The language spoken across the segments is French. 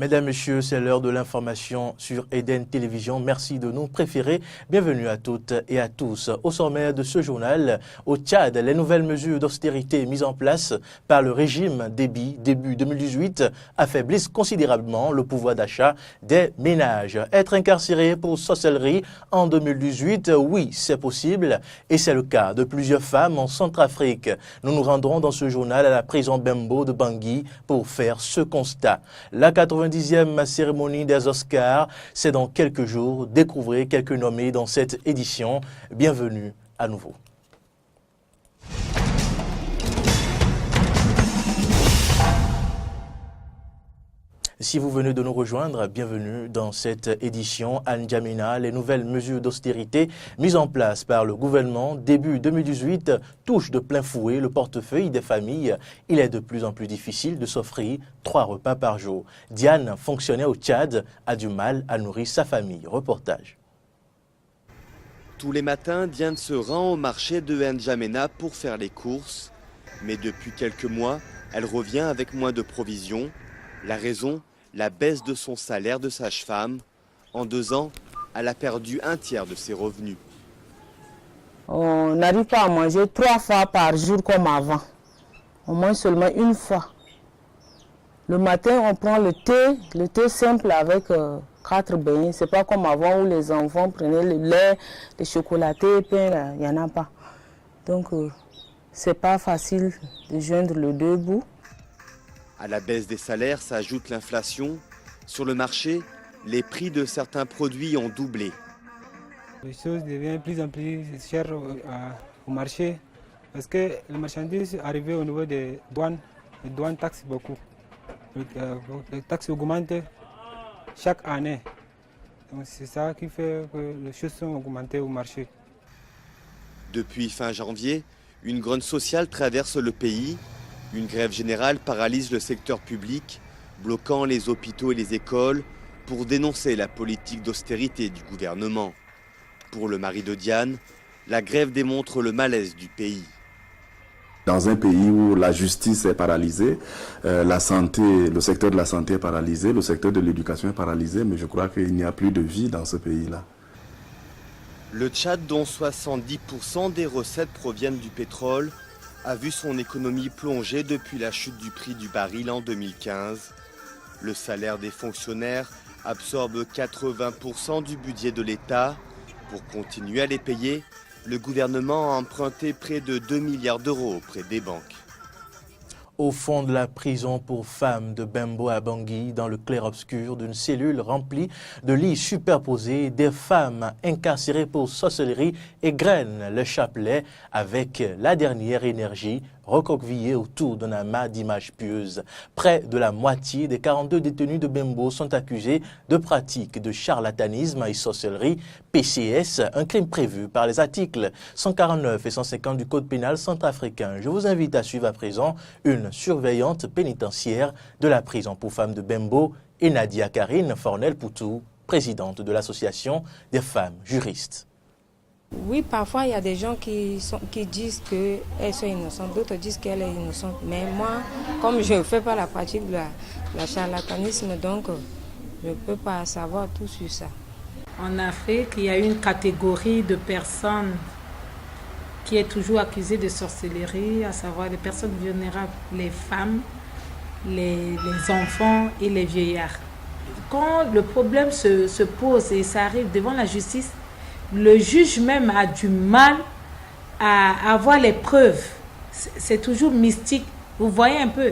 Mesdames, Messieurs, c'est l'heure de l'information sur Eden Télévision. Merci de nous préférer. Bienvenue à toutes et à tous. Au sommaire de ce journal, au Tchad, les nouvelles mesures d'austérité mises en place par le régime Déby début 2018 affaiblissent considérablement le pouvoir d'achat des ménages. Être incarcéré pour sorcellerie en 2018, oui, c'est possible et c'est le cas de plusieurs femmes en Centrafrique. Nous nous rendrons dans ce journal à la prison Bembo de Bangui pour faire ce constat. La 90e cérémonie des Oscars, c'est dans quelques jours. Découvrez quelques nommés dans cette édition. Bienvenue à nouveau. Si vous venez de nous rejoindre, bienvenue dans cette édition. Anne Djamena, les nouvelles mesures d'austérité mises en place par le gouvernement début 2018 touchent de plein fouet le portefeuille des familles. Il est de plus en plus difficile de s'offrir 3 repas par jour. Diane, fonctionnaire au Tchad, a du mal à nourrir sa famille. Reportage. Tous les matins, Diane se rend au marché de N'Djamena pour faire les courses. Mais depuis quelques mois, elle revient avec moins de provisions. La raison, la baisse de son salaire de sage-femme. En 2 ans, elle a perdu un tiers de ses revenus. On n'arrive pas à manger 3 fois par jour comme avant. On mange seulement une fois. Le matin, on prend le thé simple avec 4 bains. C'est pas comme avant où les enfants prenaient le lait, le chocolaté, le pain, il n'y en a pas. Donc, c'est pas facile de joindre les 2 bouts. À la baisse des salaires s'ajoute l'inflation. Sur le marché, les prix de certains produits ont doublé. Les choses deviennent de plus en plus chères au marché parce que les marchandises arrivées au niveau des douanes, les douanes taxent beaucoup. Les taxes augmentent chaque année. Donc c'est ça qui fait que les choses sont augmentées au marché. Depuis fin janvier, une grogne sociale traverse le pays. Une grève générale paralyse le secteur public, bloquant les hôpitaux et les écoles pour dénoncer la politique d'austérité du gouvernement. Pour le mari de Diane, la grève démontre le malaise du pays. Dans un pays où la justice est paralysée, la santé, le secteur de la santé est paralysé, le secteur de l'éducation est paralysé, mais je crois qu'il n'y a plus de vie dans ce pays-là. Le Tchad, dont 70% des recettes proviennent du pétrole, a vu son économie plonger depuis la chute du prix du baril en 2015. Le salaire des fonctionnaires absorbe 80% du budget de l'État. Pour continuer à les payer, le gouvernement a emprunté près de 2 milliards d'euros auprès des banques. Au fond de la prison pour femmes de Bembo à Bangui, dans le clair-obscur d'une cellule remplie de lits superposés, des femmes incarcérées pour sorcellerie égrènent le chapelet avec la dernière énergie recroquevillée autour d'un amas d'images pieuses. Près de la moitié des 42 détenus de Bembo sont accusés de pratiques de charlatanisme et sorcellerie, PCS, un crime prévu par les articles 149 et 150 du Code pénal centrafricain. Je vous invite à suivre à présent une surveillante pénitentiaire de la prison pour femmes de Bembo et Nadia Karine Fornel-Poutou, présidente de l'association des femmes juristes. Oui, parfois il y a des gens qui disent qu'elles sont innocentes, d'autres disent qu'elle est innocente. Mais moi, comme je ne fais pas la pratique de la charlatanisme, donc je ne peux pas savoir tout sur ça. En Afrique, il y a une catégorie de personnes qui est toujours accusée de sorcellerie, à savoir les personnes vulnérables, les femmes, les enfants et les vieillards. Quand le problème se pose et ça arrive devant la justice, le juge même a du mal à avoir les preuves. C'est toujours mystique. Vous voyez un peu.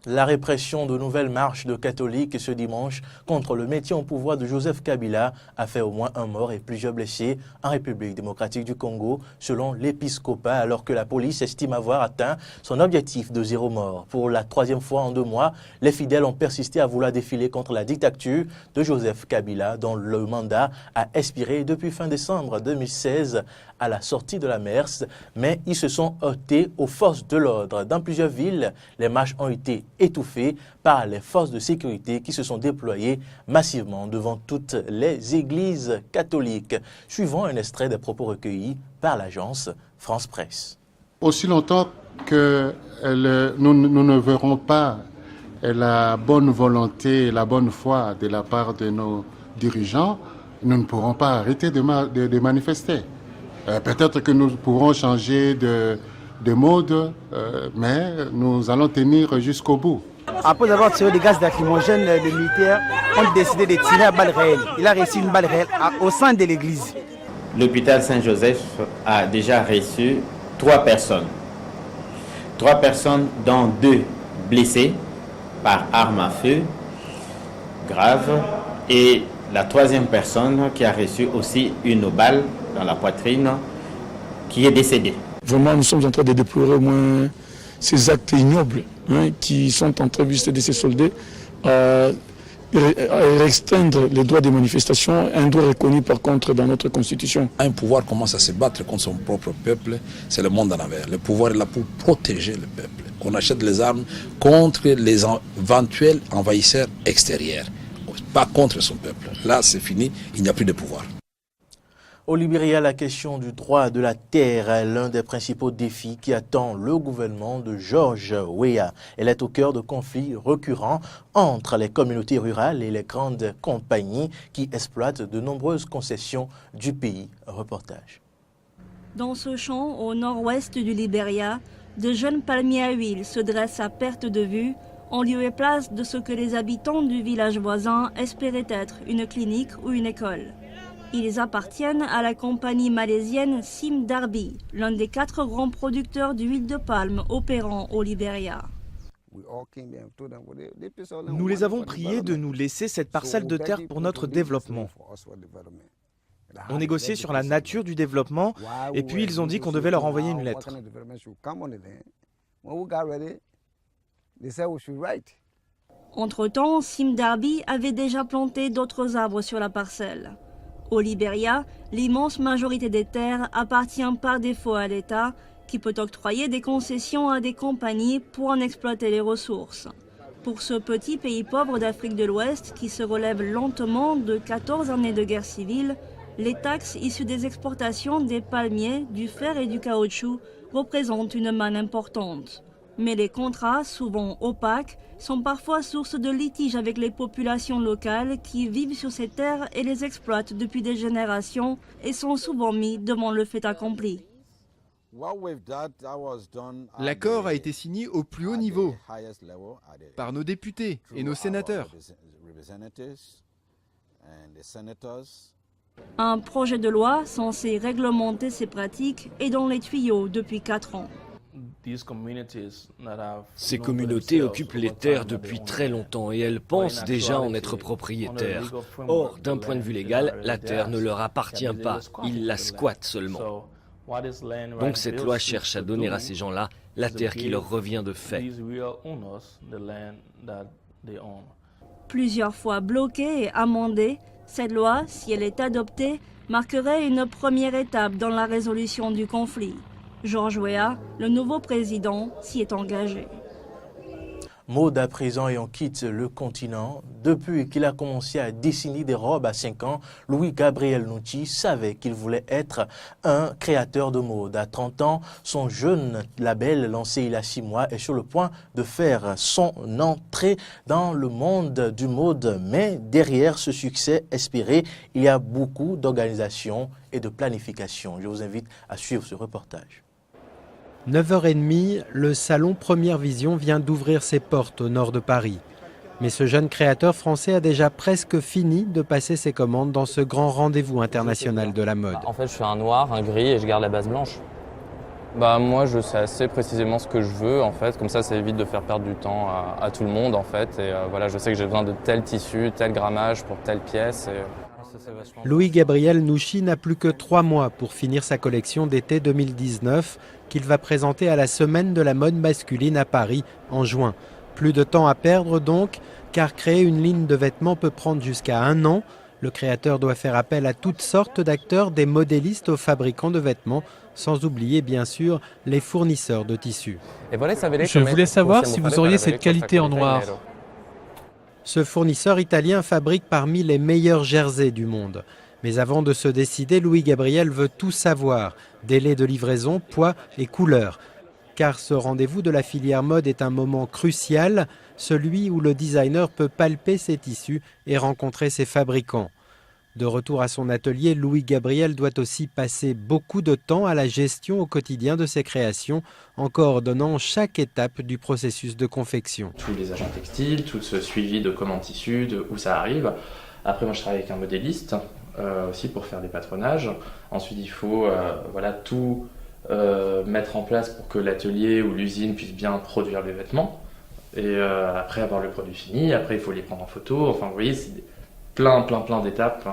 La répression de nouvelles marches de catholiques ce dimanche contre le maintien au pouvoir de Joseph Kabila a fait au moins 1 mort et plusieurs blessés en République démocratique du Congo, selon l'épiscopat, alors que la police estime avoir atteint son objectif de 0 mort. Pour la 3e fois en 2 mois, les fidèles ont persisté à vouloir défiler contre la dictature de Joseph Kabila, dont le mandat a expiré depuis fin décembre 2016 à la sortie de la MERS, mais ils se sont heurtés aux forces de l'ordre. Dans plusieurs villes, les marches ont été étouffées par les forces de sécurité qui se sont déployées massivement devant toutes les églises catholiques. Suivant un extrait des propos recueillis par l'agence France Presse. Aussi longtemps que nous ne verrons pas la bonne volonté et la bonne foi de la part de nos dirigeants, nous ne pourrons pas arrêter de manifester. Peut-être que nous pourrons changer de mode, mais nous allons tenir jusqu'au bout. Après avoir tiré des gaz lacrymogènes, les militaires ont décidé de tirer à balles réelles. Il a reçu une balle réelle au sein de l'église. L'hôpital Saint-Joseph a déjà reçu 3 personnes. 3 personnes, dont 2 blessés par arme à feu grave. Et la 3e personne qui a reçu aussi une balle dans la poitrine, qui est décédée. Vraiment, nous sommes en train de déplorer au moins ces actes ignobles qui sont en train de ces soldats à restreindre les droits des manifestations, un droit reconnu par contre dans notre constitution. Un pouvoir commence à se battre contre son propre peuple, c'est le monde en envers. Le pouvoir est là pour protéger le peuple. On achète les armes contre les éventuels envahisseurs extérieurs, pas contre son peuple. Là, c'est fini, il n'y a plus de pouvoir. Au Libéria, la question du droit de la terre est l'un des principaux défis qui attend le gouvernement de George Weah. Elle est au cœur de conflits récurrents entre les communautés rurales et les grandes compagnies qui exploitent de nombreuses concessions du pays. Reportage. Dans ce champ, au nord-ouest du Libéria, de jeunes palmiers à huile se dressent à perte de vue, en lieu et place de ce que les habitants du village voisin espéraient être une clinique ou une école. Ils appartiennent à la compagnie malaisienne Sim Darby, l'un des 4 grands producteurs d'huile de palme opérant au Libéria. Nous les avons priés de nous laisser cette parcelle de terre pour notre développement. On négociait sur la nature du développement et puis ils ont dit qu'on devait leur envoyer une lettre. Entre-temps, Sim Darby avait déjà planté d'autres arbres sur la parcelle. Au Libéria, l'immense majorité des terres appartient par défaut à l'État, qui peut octroyer des concessions à des compagnies pour en exploiter les ressources. Pour ce petit pays pauvre d'Afrique de l'Ouest, qui se relève lentement de 14 années de guerre civile, les taxes issues des exportations des palmiers, du fer et du caoutchouc représentent une manne importante. Mais les contrats, souvent opaques, sont parfois source de litiges avec les populations locales qui vivent sur ces terres et les exploitent depuis des générations et sont souvent mis devant le fait accompli. L'accord a été signé au plus haut niveau par nos députés et nos sénateurs. Un projet de loi censé réglementer ces pratiques est dans les tuyaux depuis 4 ans. Ces communautés occupent les terres depuis très longtemps et elles pensent déjà en être propriétaires. Or, d'un point de vue légal, la terre ne leur appartient pas, ils la squattent seulement. Donc cette loi cherche à donner à ces gens-là la terre qui leur revient de fait. Plusieurs fois bloquée et amendée, cette loi, si elle est adoptée, marquerait une première étape dans la résolution du conflit. George Weah, le nouveau président, s'y est engagé. Mode à présent et on quitte le continent. Depuis qu'il a commencé à dessiner des robes à 5 ans, Louis-Gabriel Nucci savait qu'il voulait être un créateur de mode. À 30 ans, son jeune label lancé il y a 6 mois est sur le point de faire son entrée dans le monde du mode. Mais derrière ce succès espéré, il y a beaucoup d'organisation et de planification. Je vous invite à suivre ce reportage. 9h30, le salon Première Vision vient d'ouvrir ses portes au nord de Paris. Mais ce jeune créateur français a déjà presque fini de passer ses commandes dans ce grand rendez-vous international de la mode. En fait, je fais un noir, un gris et je garde la base blanche. Moi, je sais assez précisément ce que je veux, en fait. Comme ça évite de faire perdre du temps à tout le monde, en fait. Et voilà, je sais que j'ai besoin de tel tissu, tel grammage pour telle pièce. Louis-Gabriel Nucci n'a plus que 3 mois pour finir sa collection d'été 2019 qu'il va présenter à la Semaine de la mode masculine à Paris en juin. Plus de temps à perdre donc, car créer une ligne de vêtements peut prendre jusqu'à 1 an. Le créateur doit faire appel à toutes sortes d'acteurs, des modélistes aux fabricants de vêtements, sans oublier bien sûr les fournisseurs de tissus. Je voulais savoir si vous auriez cette qualité en noir. Ce fournisseur italien fabrique parmi les meilleurs jerseys du monde. Mais avant de se décider, Louis-Gabriel veut tout savoir. Délai de livraison, poids et couleur. car ce rendez-vous de la filière mode est un moment crucial, celui où le designer peut palper ses tissus et rencontrer ses fabricants. De retour à son atelier, Louis Gabriel doit aussi passer beaucoup de temps à la gestion au quotidien de ses créations, en coordonnant chaque étape du processus de confection. Tous les agents textiles, tout ce suivi de commandes tissus, de où ça arrive. Après, moi, je travaille avec un modéliste aussi pour faire des patronages. Ensuite, il faut tout mettre en place pour que l'atelier ou l'usine puisse bien produire les vêtements. Et après avoir le produit fini, après, il faut les prendre en photo. Enfin, vous voyez, c'est plein d'étapes.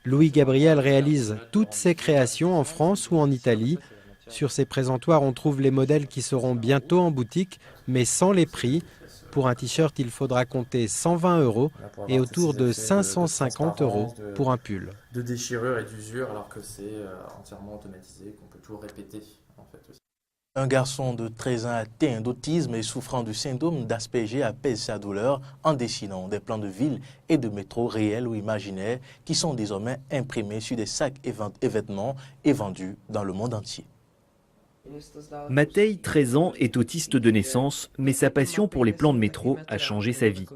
Louis Gabriel réalise toutes ses créations en France ou en Italie. Sur ses présentoirs, on trouve les modèles qui seront bientôt en boutique, mais sans les prix. Pour un t-shirt, il faudra compter 120 € et autour de 550 € pour un pull. De déchirure et d'usure, alors que c'est entièrement automatisé, qu'on peut toujours répéter en fait aussi. Un garçon de 13 ans atteint d'autisme et souffrant du syndrome d'Asperger apaise sa douleur en dessinant des plans de ville et de métro réels ou imaginaires qui sont désormais imprimés sur des sacs et vêtements et vendus dans le monde entier. Matej, 13 ans, est autiste de naissance, mais sa passion pour les plans de métro a changé sa vie.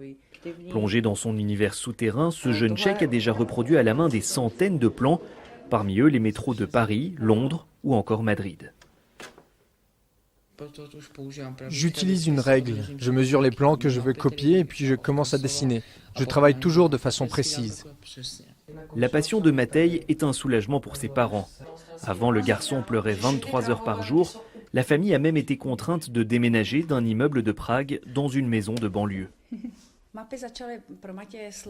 Plongé dans son univers souterrain, ce jeune Tchèque a déjà reproduit à la main des centaines de plans, parmi eux les métros de Paris, Londres ou encore Madrid. J'utilise une règle, je mesure les plans que je veux copier et puis je commence à dessiner. Je travaille toujours de façon précise. La passion de Matej est un soulagement pour ses parents. Avant, le garçon pleurait 23 heures par jour. La famille a même été contrainte de déménager d'un immeuble de Prague dans une maison de banlieue.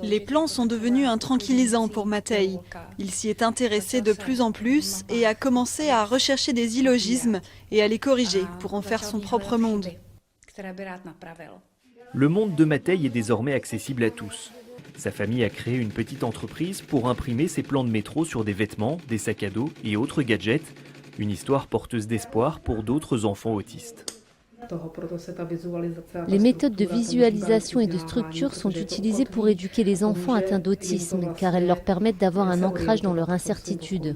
Les plans sont devenus un tranquillisant pour Matej. Il s'y est intéressé de plus en plus et a commencé à rechercher des illogismes et à les corriger pour en faire son propre monde. Le monde de Matej est désormais accessible à tous. Sa famille a créé une petite entreprise pour imprimer ses plans de métro sur des vêtements, des sacs à dos et autres gadgets. Une histoire porteuse d'espoir pour d'autres enfants autistes. Les méthodes de visualisation et de structure sont utilisées pour éduquer les enfants atteints d'autisme, car elles leur permettent d'avoir un ancrage dans leur incertitude.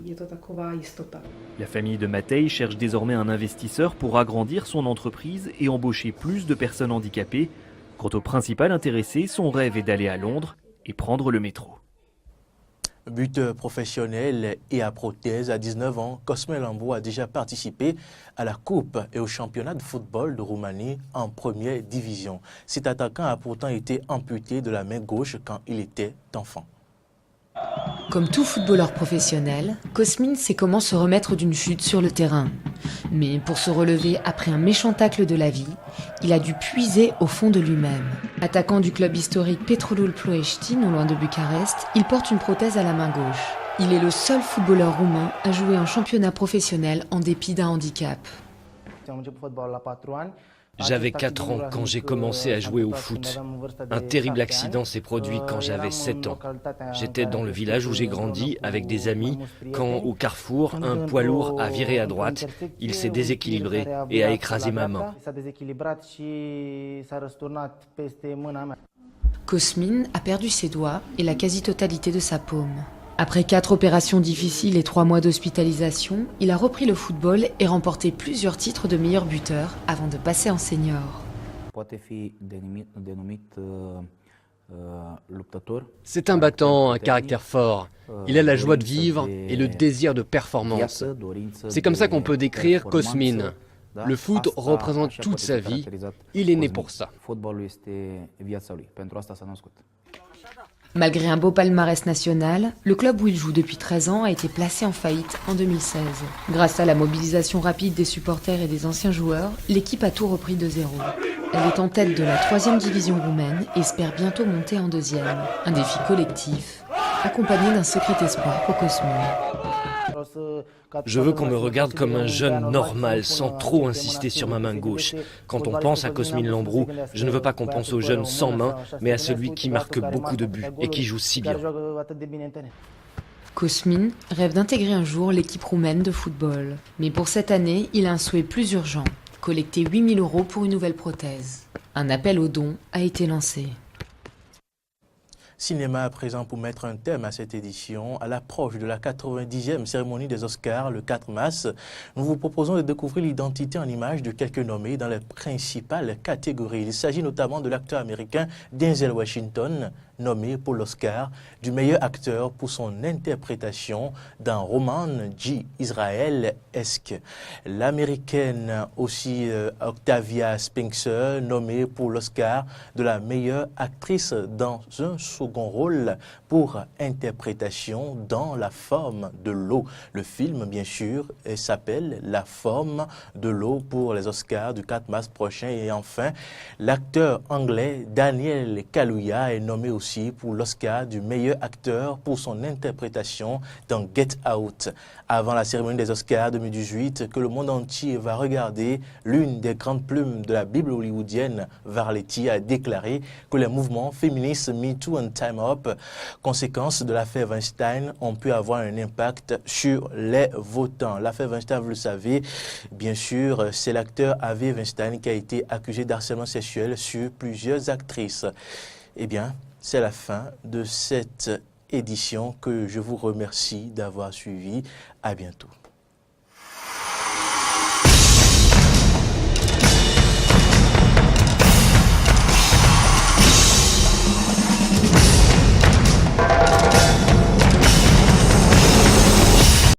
La famille de Matej cherche désormais un investisseur pour agrandir son entreprise et embaucher plus de personnes handicapées. Quant au principal intéressé, son rêve est d'aller à Londres et prendre le métro. Buteur professionnel et à prothèse, à 19 ans, Cosme Lambrou a déjà participé à la Coupe et au championnat de football de Roumanie en première division. Cet attaquant a pourtant été amputé de la main gauche quand il était enfant. Comme tout footballeur professionnel, Cosmin sait comment se remettre d'une chute sur le terrain. Mais pour se relever après un méchant tacle de la vie, il a dû puiser au fond de lui-même. Attaquant du club historique Petrolul Ploiești, non loin de Bucarest, il porte une prothèse à la main gauche. Il est le seul footballeur roumain à jouer en championnat professionnel en dépit d'un handicap. J'avais 4 ans quand j'ai commencé à jouer au foot. Un terrible accident s'est produit quand j'avais 7 ans. J'étais dans le village où j'ai grandi avec des amis quand, au carrefour, un poids lourd a viré à droite. Il s'est déséquilibré et a écrasé ma main. Cosmin a perdu ses doigts et la quasi-totalité de sa paume. Après 4 opérations difficiles et 3 mois d'hospitalisation, il a repris le football et remporté plusieurs titres de meilleur buteur avant de passer en senior. C'est un battant, un caractère fort. Il a la joie de vivre et le désir de performance. C'est comme ça qu'on peut décrire Cosmin. Le foot représente toute sa vie. Il est né pour ça. Malgré un beau palmarès national, le club où il joue depuis 13 ans a été placé en faillite en 2016. Grâce à la mobilisation rapide des supporters et des anciens joueurs, l'équipe a tout repris de zéro. Elle est en tête de la 3e division roumaine et espère bientôt monter en 2e. Un défi collectif, accompagné d'un secret espoir pour Cosmin. Je veux qu'on me regarde comme un jeune normal, sans trop insister sur ma main gauche. Quand on pense à Cosmin Lambrou, je ne veux pas qu'on pense au jeune sans main, mais à celui qui marque beaucoup de buts et qui joue si bien. Cosmin rêve d'intégrer un jour l'équipe roumaine de football. Mais pour cette année, il a un souhait plus urgent, collecter 8 000 € pour une nouvelle prothèse. Un appel aux dons a été lancé. Cinéma à présent pour mettre un thème à cette édition. À l'approche de la 90e cérémonie des Oscars le 4 mars, nous vous proposons de découvrir l'identité en images de quelques nommés dans les principales catégories. Il s'agit notamment de l'acteur américain Denzel Washington, nommé pour l'Oscar du meilleur acteur pour son interprétation dans Roman J. Israel-esque. L'américaine aussi Octavia Spencer, nommée pour l'Oscar de la meilleure actrice dans un second rôle pour interprétation dans La forme de l'eau. Le film, bien sûr, s'appelle La forme de l'eau pour les Oscars du 4 mars prochain. Et enfin, l'acteur anglais Daniel Kaluuya est nommé aussi pour l'Oscar du meilleur acteur pour son interprétation dans Get Out. Avant la cérémonie des Oscars 2018, que le monde entier va regarder, l'une des grandes plumes de la Bible hollywoodienne, Variety, a déclaré que les mouvements féministes MeToo et Time Up, conséquences de l'affaire Weinstein, ont pu avoir un impact sur les votants. L'affaire Weinstein, vous le savez, bien sûr, c'est l'acteur Harvey Weinstein qui a été accusé d'harcèlement sexuel sur plusieurs actrices. Eh bien, c'est la fin de cette édition que je vous remercie d'avoir suivi. À bientôt.